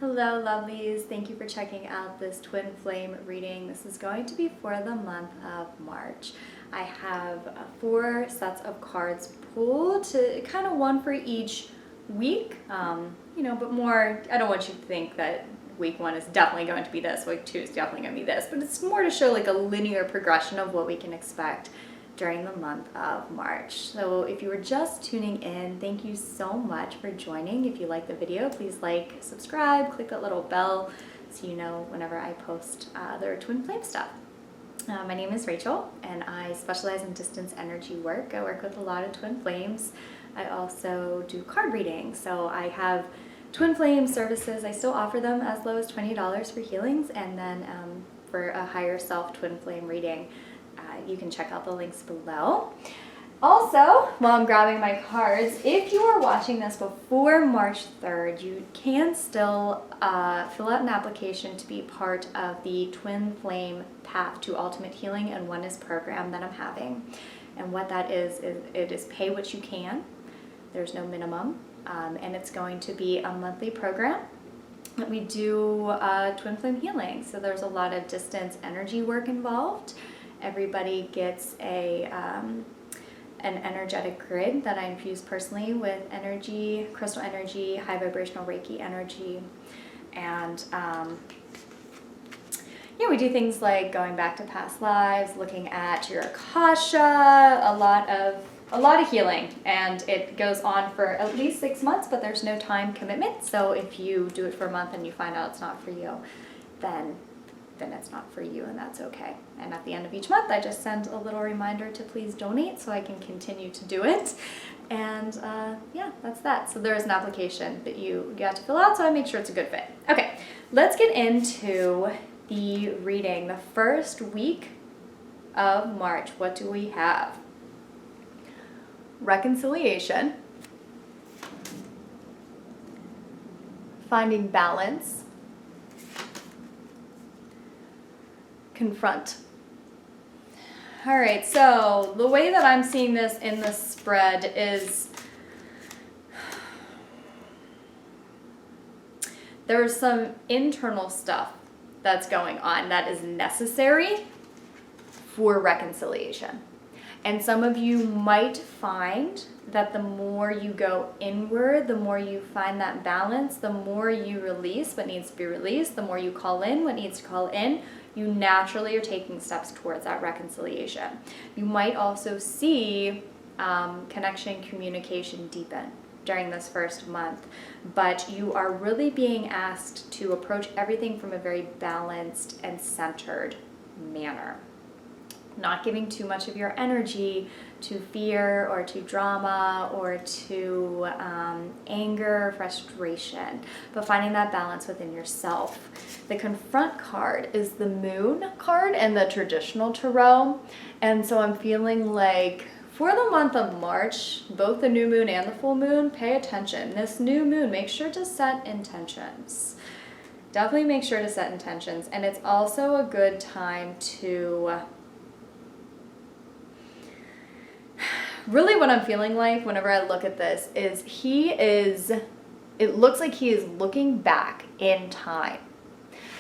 Hello lovelies, thank you for checking out this twin flame reading. This is going to be for the month of March. I have 4 sets of cards pulled, to kind of one for each week, but more, I don't want you to think that week 1 is definitely going to be this, week 2 is definitely going to be this, but it's more to show like a linear progression of what we can expect during the month of March. So if you were just tuning in, thank you so much for joining. If you like the video, please like, subscribe, click that little bell so you know whenever I post other twin flame stuff. My name is Rachel and I specialize in distance energy work. I work with a lot of twin flames. I also do card reading. So I have twin flame services. I still offer them as low as $20 for healings, and then for a higher self twin flame reading, you can check out the links below. Also, while I'm grabbing my cards, if you are watching this before March 3rd, you can still fill out an application to be part of the Twin Flame Path to Ultimate Healing and Oneness program that I'm having. And what that is it is pay what you can. There's no minimum, and it's going to be a monthly program that we do twin flame healing. So there's a lot of distance energy work involved. Everybody gets an energetic grid that I infuse personally with energy, crystal energy, high vibrational Reiki energy, and we do things like going back to past lives, looking at your akasha, a lot of healing, and it goes on for at least 6 months, but there's no time commitment. So if you do it for a month and you find out it's not for you, then it's not for you, and that's okay. And at the end of each month, I just send a little reminder to please donate so I can continue to do it. And that's that. So there is an application that you got to fill out, so I make sure it's a good fit. Okay, let's get into the reading. The first week of March, what do we have? Reconciliation, finding balance, confront. All right, so the way that I'm seeing this in the spread is there's some internal stuff that's going on that is necessary for reconciliation. And some of you might find that the more you go inward, the more you find that balance, the more you release what needs to be released, the more you call in what needs to call in, you naturally are taking steps towards that reconciliation. You might also see connection, communication deepen during this first month, but you are really being asked to approach everything from a very balanced and centered manner. Not giving too much of your energy to fear or to drama or to anger, frustration, but finding that balance within yourself. The confront card is the moon card in the traditional tarot, and so I'm feeling like for the month of March, both the new moon and the full moon, pay attention. This new moon, make sure to set intentions. Definitely make sure to set intentions, and it's also a good time to really, what I'm feeling like whenever I look at this is it looks like he is looking back in time.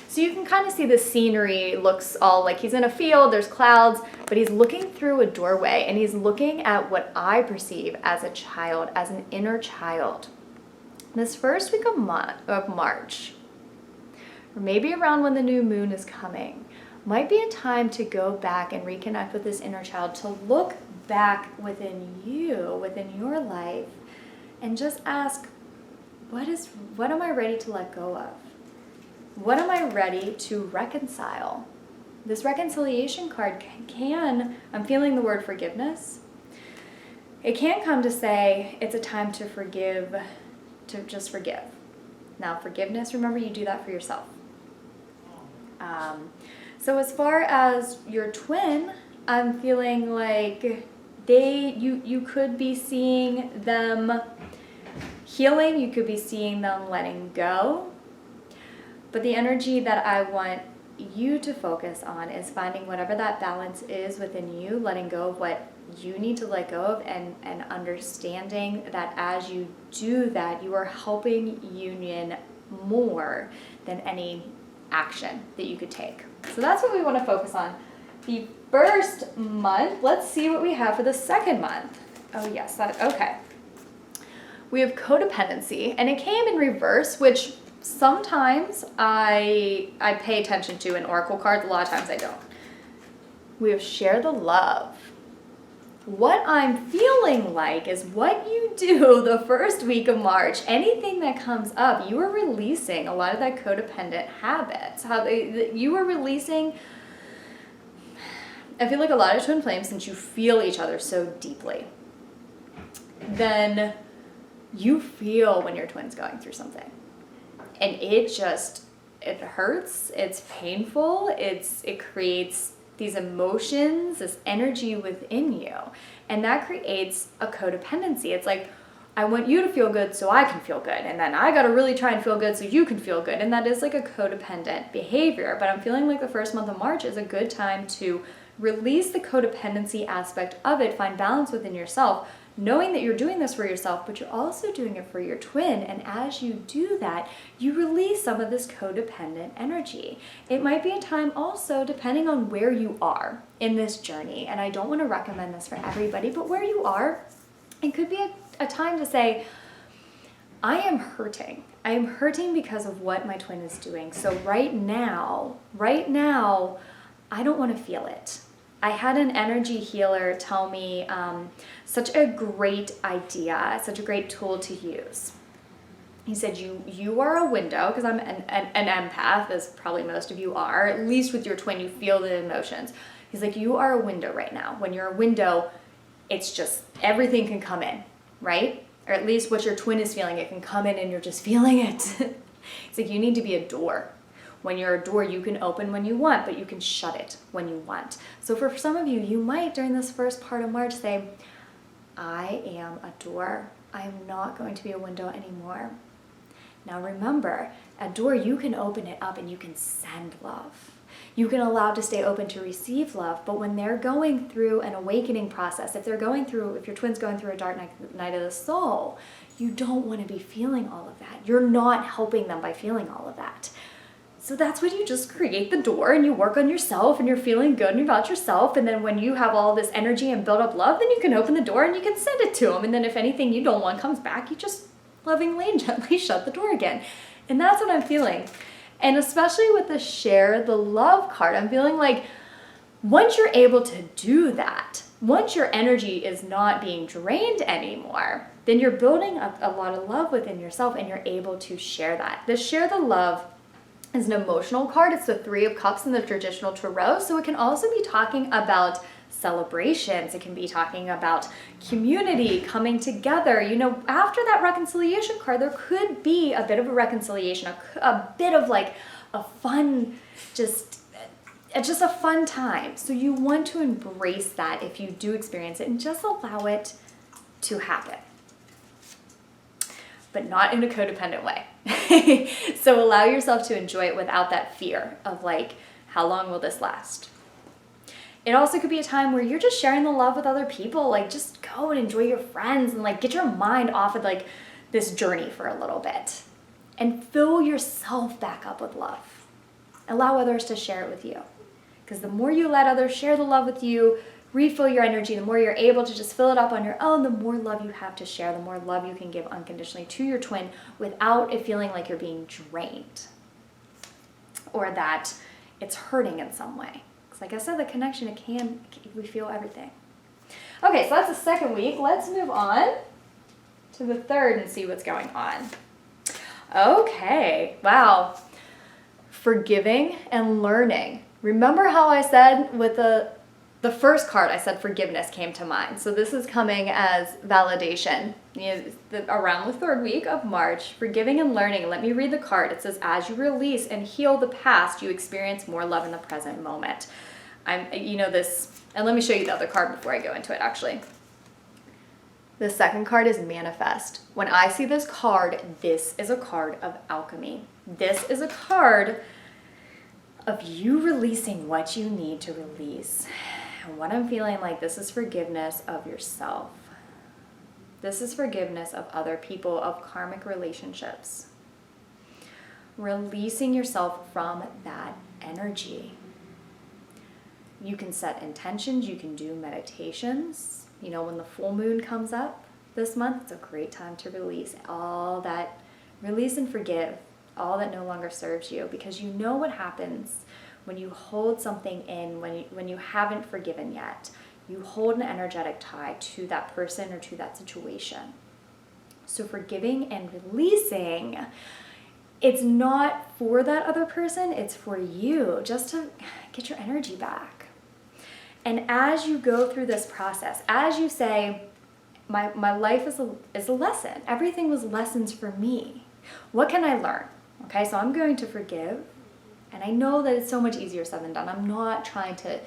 So you can kind of see the scenery looks all like he's in a field, there's clouds, but he's looking through a doorway and he's looking at what I perceive as a child, as an inner child. This first week of March, or maybe around when the new moon is coming, might be a time to go back and reconnect with this inner child, to look back within you, within your life, and just ask, what am I ready to let go of? What am I ready to reconcile? This reconciliation card I'm feeling the word forgiveness. It can come to say it's a time to forgive, to just forgive. Now, forgiveness, remember, you do that for yourself. So as far as your twin, I'm feeling like you could be seeing them healing, you could be seeing them letting go. But the energy that I want you to focus on is finding whatever that balance is within you, letting go of what you need to let go of, and understanding that as you do that, you are helping union more than any action that you could take. So that's what we want to focus on the first month. Let's see what we have for the second month. Oh yes, okay. We have codependency, and it came in reverse, which sometimes I pay attention to in oracle cards, a lot of times I don't. We have share the love. What I'm feeling like is what you do the first week of March, anything that comes up, you are releasing a lot of that codependent habits. You are releasing, I feel like a lot of twin flames, since you feel each other so deeply, then you feel when your twin's going through something. And it hurts, it's painful, it creates these emotions, this energy within you. And that creates a codependency. It's like, I want you to feel good so I can feel good. And then I gotta really try and feel good so you can feel good. And that is like a codependent behavior. But I'm feeling like the first month of March is a good time to release the codependency aspect of it, find balance within yourself, knowing that you're doing this for yourself, but you're also doing it for your twin. And as you do that, you release some of this codependent energy. It might be a time also, depending on where you are in this journey, and I don't want to recommend this for everybody, but where you are, it could be a time to say, I am hurting. I am hurting because of what my twin is doing. So right now, I don't want to feel it. I had an energy healer tell me such a great idea, such a great tool to use. He said, you are a window, because I'm an empath, as probably most of you are, at least with your twin, you feel the emotions. He's like, you are a window right now. When you're a window, it's just, everything can come in, right? Or at least what your twin is feeling, it can come in and you're just feeling it. It's like, you need to be a door. When you're a door, you can open when you want, but you can shut it when you want. So for some of you, you might, during this first part of March, say, I am a door. I am not going to be a window anymore. Now remember, a door, you can open it up and you can send love. You can allow to stay open to receive love, but when they're going through an awakening process, if your twin's going through a dark night of the soul, you don't want to be feeling all of that. You're not helping them by feeling all of that. So that's when you just create the door and you work on yourself and you're feeling good about yourself. And then when you have all this energy and build up love, then you can open the door and you can send it to them. And then if anything you don't want comes back, you just lovingly and gently shut the door again. And that's what I'm feeling. And especially with the share the love card, I'm feeling like once you're able to do that, once your energy is not being drained anymore, then you're building up a lot of love within yourself and you're able to share that. The share the love is an emotional card. It's the 3 of Cups in the traditional tarot. So it can also be talking about celebrations. It can be talking about community coming together. You know, after that reconciliation card, there could be a bit of a reconciliation, a bit of like a fun, just a fun time. So you want to embrace that if you do experience it and just allow it to happen, but not in a codependent way. So allow yourself to enjoy it without that fear of like, how long will this last? It also could be a time where you're just sharing the love with other people. Like just go and enjoy your friends and like get your mind off of like this journey for a little bit and fill yourself back up with love. Allow others to share it with you. Because the more you let others share the love with you, refill your energy, the more you're able to just fill it up on your own, the more love you have to share, the more love you can give unconditionally to your twin without it feeling like you're being drained or that it's hurting in some way. Because like I said, the connection, we feel everything. Okay, so that's the second week. Let's move on to the third and see what's going on. Okay, wow. Forgiving and learning. Remember how I said with the first card, I said forgiveness came to mind. So this is coming as validation. Around the third week of March, forgiving and learning. Let me read the card. It says, as you release and heal the past, you experience more love in the present moment. And let me show you the other card before I go into it, actually. The second card is manifest. When I see this card, this is a card of alchemy. This is a card of you releasing what you need to release. And what I'm feeling like, this is forgiveness of yourself. This is forgiveness of other people, of karmic relationships. releasing yourself from that energy. You can set intentions, you can do meditations. You know, when the full moon comes up this month, it's a great time to release all that, release and forgive all that no longer serves you, because you know what happens when you hold something in, when you haven't forgiven yet. You hold an energetic tie to that person or to that situation. So forgiving and releasing, it's not for that other person, it's for you, just to get your energy back. And as you go through this process, as you say, my life is a lesson. Everything was lessons for me. What can I learn? Okay, so I'm going to forgive. And I know that it's so much easier said than done. I'm not trying to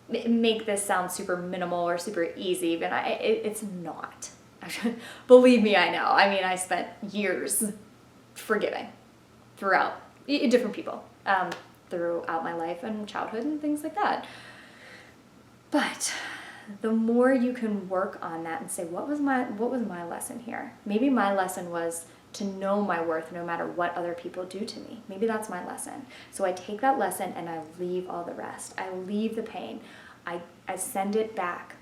make this sound super minimal or super easy, but it's not. Believe me, I know. I mean, I spent years forgiving throughout different people throughout my life and childhood and things like that. But the more you can work on that and say, what was my lesson here? Maybe my lesson was to know my worth no matter what other people do to me. Maybe that's my lesson. So I take that lesson and I leave all the rest. I leave the pain. I send it back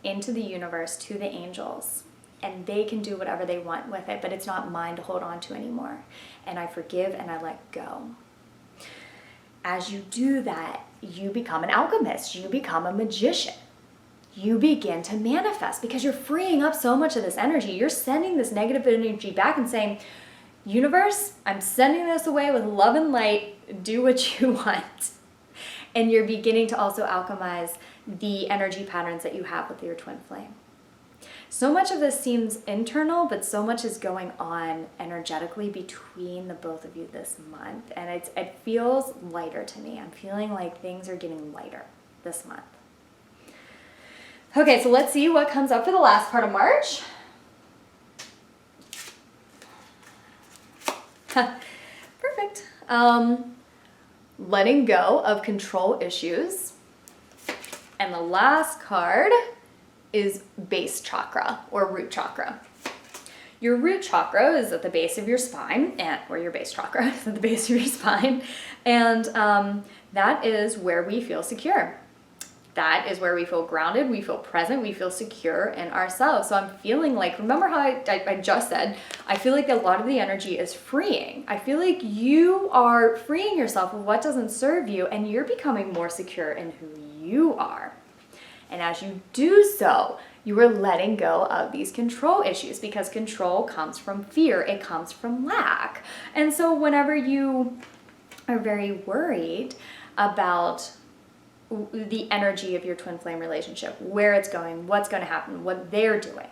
into the universe to the angels, and they can do whatever they want with it, but it's not mine to hold on to anymore. And I forgive and I let go. As you do that, you become an alchemist. You become a magician. You begin to manifest because you're freeing up so much of this energy. You're sending this negative energy back and saying, universe, I'm sending this away with love and light. Do what you want. And you're beginning to also alchemize the energy patterns that you have with your twin flame. So much of this seems internal, but so much is going on energetically between the both of you this month. And it feels lighter to me. I'm feeling like things are getting lighter this month. Okay, so let's see what comes up for the last part of March. Perfect. Letting go of control issues. And the last card is base chakra or root chakra. Your root chakra is at the base of your spine, or your base chakra is at the base of your spine, and that is where we feel secure. That is where we feel grounded, we feel present, we feel secure in ourselves. So I'm feeling like, remember how I just said, I feel like a lot of the energy is freeing. I feel like you are freeing yourself of what doesn't serve you, and you're becoming more secure in who you are. And as you do so, you are letting go of these control issues, because control comes from fear. It comes from lack. And so whenever you are very worried about the energy of your twin flame relationship, where it's going, what's going to happen, what they're doing,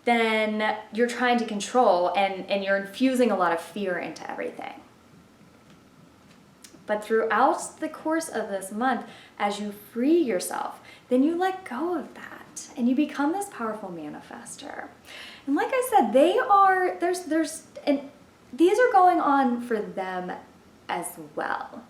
then you're trying to control and you're infusing a lot of fear into everything. But throughout the course of this month, as you free yourself, then you let go of that and you become this powerful manifester. And like I said, these are going on for them as well.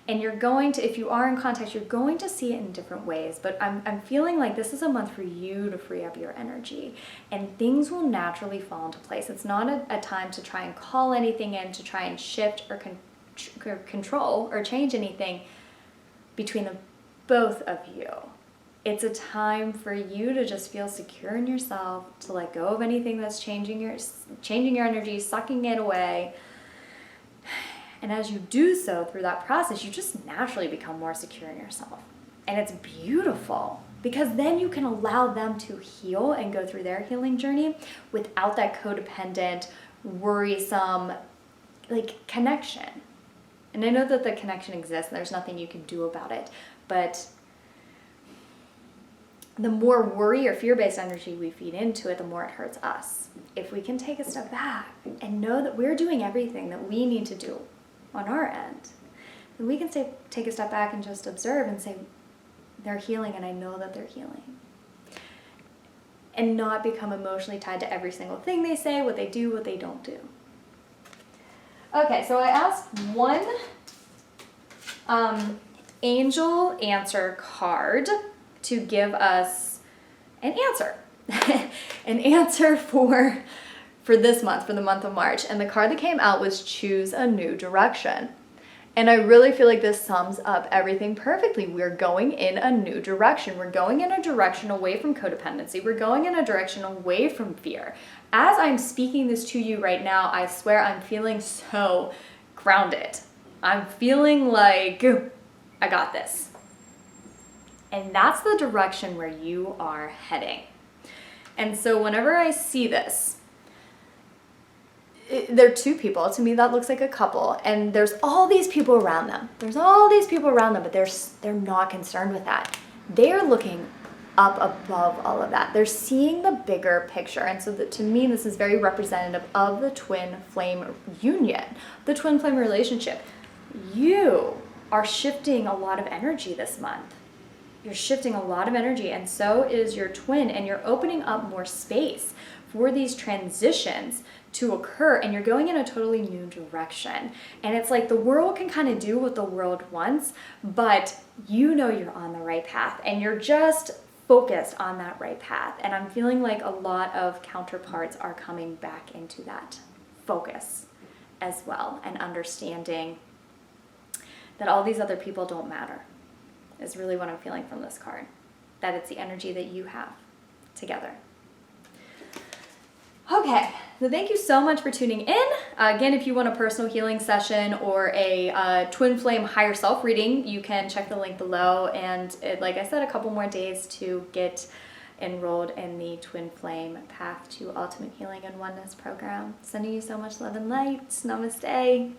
And you're going to, if you are in contact, you're going to see it in different ways. But I'm feeling like this is a month for you to free up your energy. And things will naturally fall into place. It's not a time to try and call anything in, to try and shift or control or change anything between the both of you. It's a time for you to just feel secure in yourself, to let go of anything that's changing your energy, sucking it away. And as you do so through that process, you just naturally become more secure in yourself. And it's beautiful, because then you can allow them to heal and go through their healing journey without that codependent, worrisome, connection. And I know that the connection exists and there's nothing you can do about it, but the more worry or fear-based energy we feed into it, the more it hurts us. If we can take a step back and know that we're doing everything that we need to do on our end, then we can take a step back and just observe and say, they're healing and I know that they're healing. And not become emotionally tied to every single thing they say, what they do, what they don't do. Okay, so I asked one angel answer card to give us an answer. An answer for for this month, for the month of March. And the card that came out was Choose a New Direction. And I really feel like this sums up everything perfectly. We're going in a new direction. We're going in a direction away from codependency. We're going in a direction away from fear. As I'm speaking this to you right now, I swear I'm feeling so grounded. I'm feeling like I got this. And that's the direction where you are heading. And so whenever I see this, they're two people. To me, that looks like a couple. And there's all these people around them. There's all these people around them, but they're not concerned with that. They're looking up above all of that. They're seeing the bigger picture. And so to me, this is very representative of the twin flame union, the twin flame relationship. You are shifting a lot of energy this month. You're shifting a lot of energy, and so is your twin, and you're opening up more space for these transitions to occur, and you're going in a totally new direction. And it's like the world can kind of do what the world wants, but you know you're on the right path, and you're just focused on that right path. And I'm feeling like a lot of counterparts are coming back into that focus as well, and understanding that all these other people don't matter is really what I'm feeling from this card. That it's the energy that you have together. Okay, so thank you so much for tuning in. Again, if you want a personal healing session or a twin flame higher self reading, you can check the link below. And like I said, a couple more days to get enrolled in the Twin Flame Path to Ultimate Healing and Oneness program. Sending you so much love and light. Namaste.